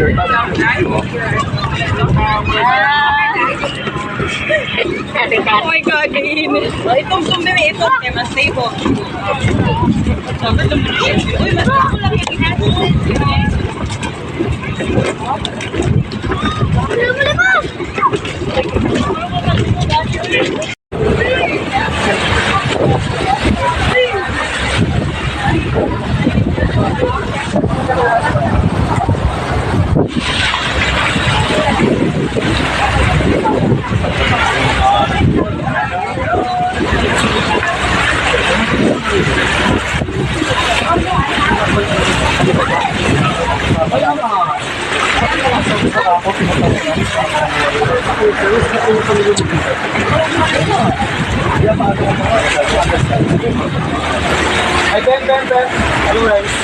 Oh my God, kainis. Itong sumbi, ito, mas stable. Uy, mas ako lang yung Ay, Ben. Ano rice?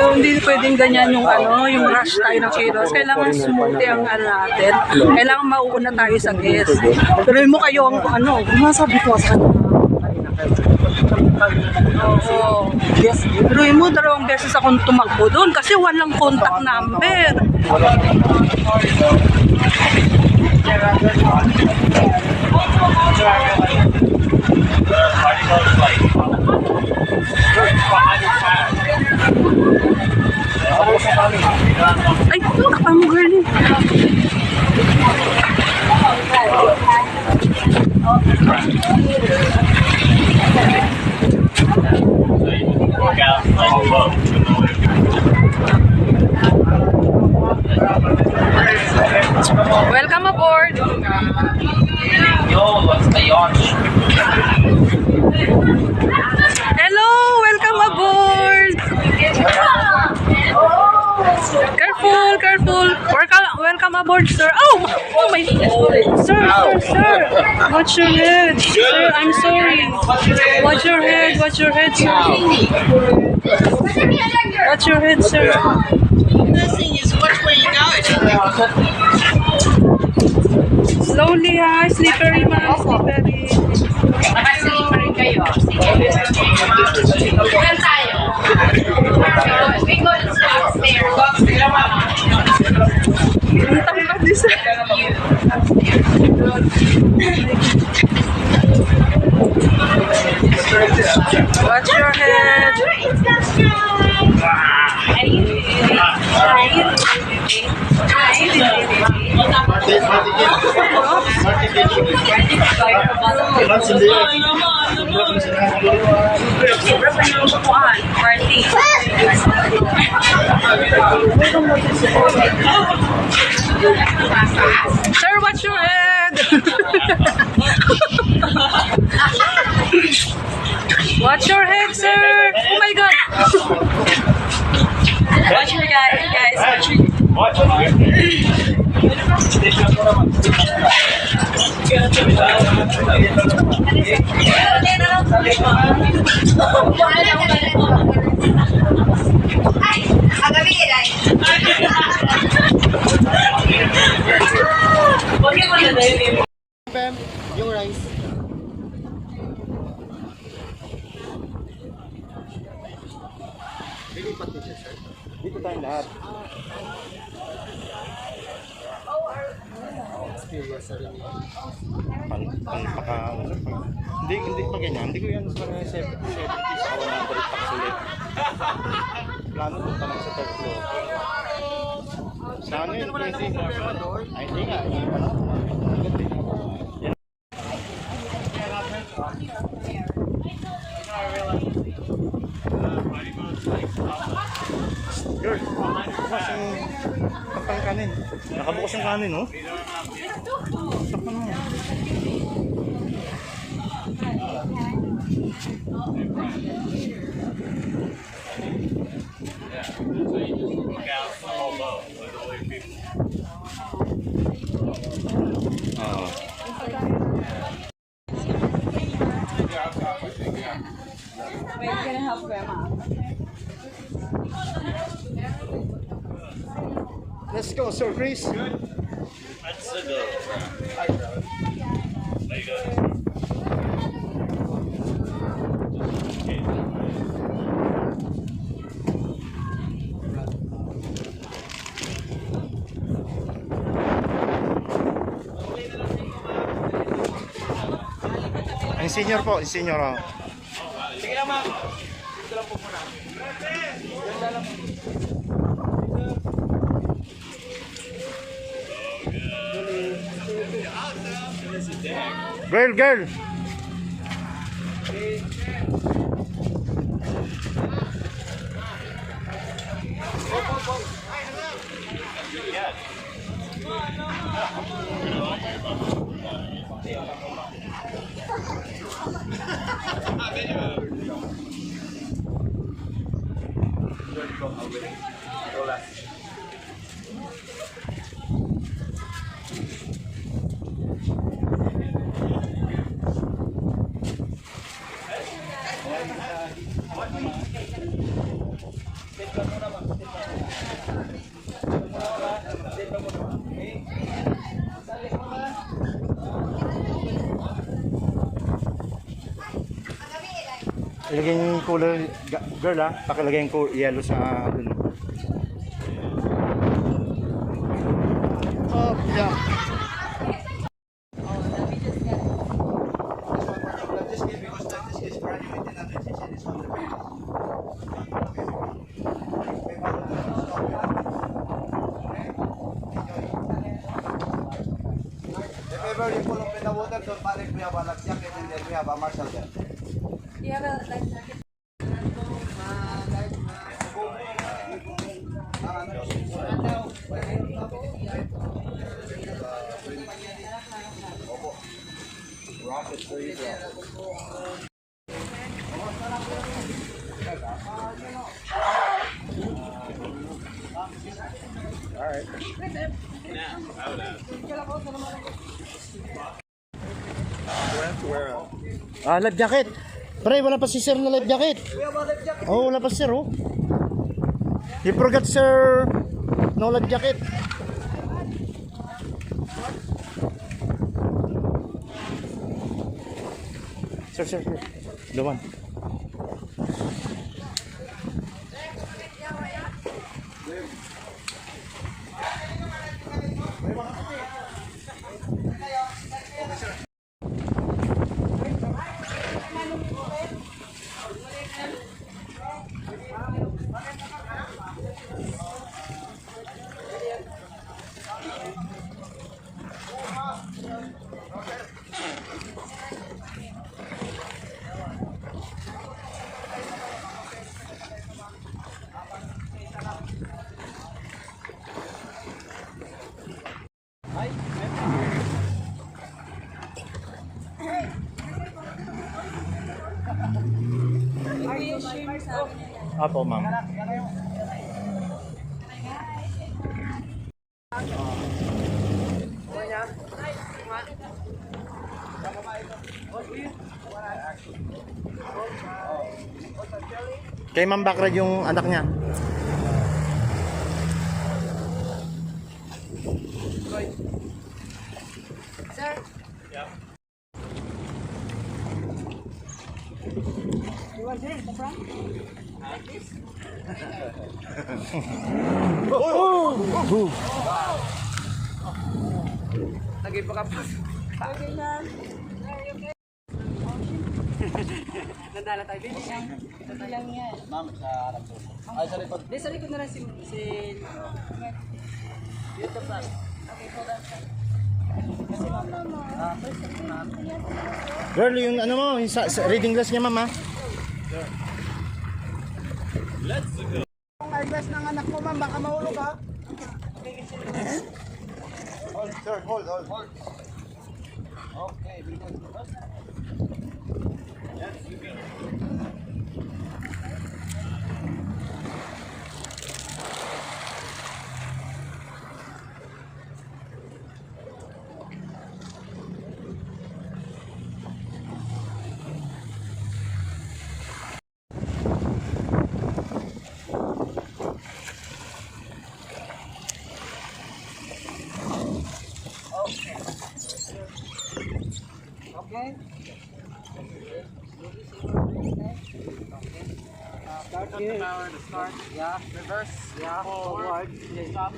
Hindi pwedeng ganyan yung yung rush tayo ng kilos. Kailangan smoothie ang natin. Kailangan mauuna tayo sa guest. Pero mo kayo ang masabi ko sa Oo. Pero mo 2 beses akong tumakbo doon kasi walang contact number. Ay, takpan mo girl eh. Welcome aboard. Hello, welcome aboard. Careful. Welcome aboard, sir. Oh my. Sir. Watch your head. Sir, I'm sorry. Watch your head, sir. Watch your head, sir. The thing is, watch where you go. Slowly, ha. Slippery, man. Slippery. Naka-slippery kayo. Saan tayo? We go upstairs. Ang tangkad din sa... Watch your head. Sir, watch your head. Watch your head, sir. Oh my God. Watch your guys. Watch Yung rice. Lilipat dito, sir. Dito tayong lahat. Experience sa rin. Hindi pa ganyan. Hindi ko yan sa 70 sa 100 packs ulit. Plano ko pa lang sa third floor. Sana yun, 20. Ay, hindi nga. Hindi pa lang. George, bukas yung kanin. Nakabukas yung kanin, no? Saka na. Let's go, Sir Chris. Let's go. There you go. Ang senior po, ang senior. Oh. Sige lang, ma'am. Ito lang po muna. Girl, girl. Ilagay yung cooler, girl ha, pakilagay yung yellow sa dun. Oh, yeah. If ever you pull up in the water, don't panic. We have a life jacket and then we have a marshal there. Do you have a life jacket? Rocket for you. Alright. Life jacket. Pre, wala pa si sir na life jacket. Oh, wala pa si sir, oh. You forgot, sir. No life jacket. Sir, sir, sir. The one. Apo, ma'am. Kay Ma'am Bakrad yung anak niya. Sir? You want drink, the front? Like this? Lagi pa ka pa. Okay na. Nandala tayo, baby. Ito lang yan. Ma'am, sa harap po. Ay, sa likod. Di, sa likod na lang si... Dito pa. Okay, hold on. Kasi mama. Girl, yung ano mo, yung reading glass niya, ma'am, ha? Let's go. Ang eyeglass ng anak mo, ma'am, baka mahulog ha. Hold, sir, hold. Okay, very good. Okay. Start here. Power to start. Yeah. Reverse. Yeah. Forward. Stop.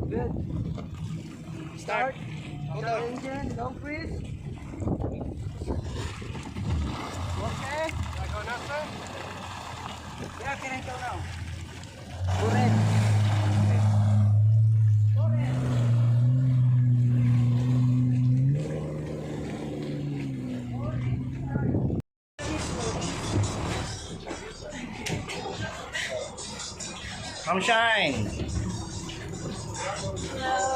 Good. Start. The engine. Don't freeze. Okay. Go now, sir. Yeah, can I go now? Go ahead. Come shine.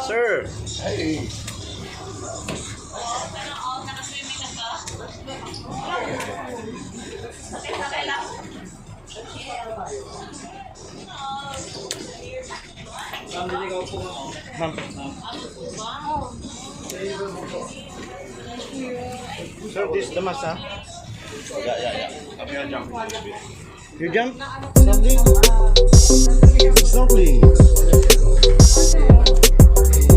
Sir. Hey. Ma'am. Sir, this is the mass, huh? Yeah. I'm gonna jump a little bit. You jump? Snorkeling. Snorkeling.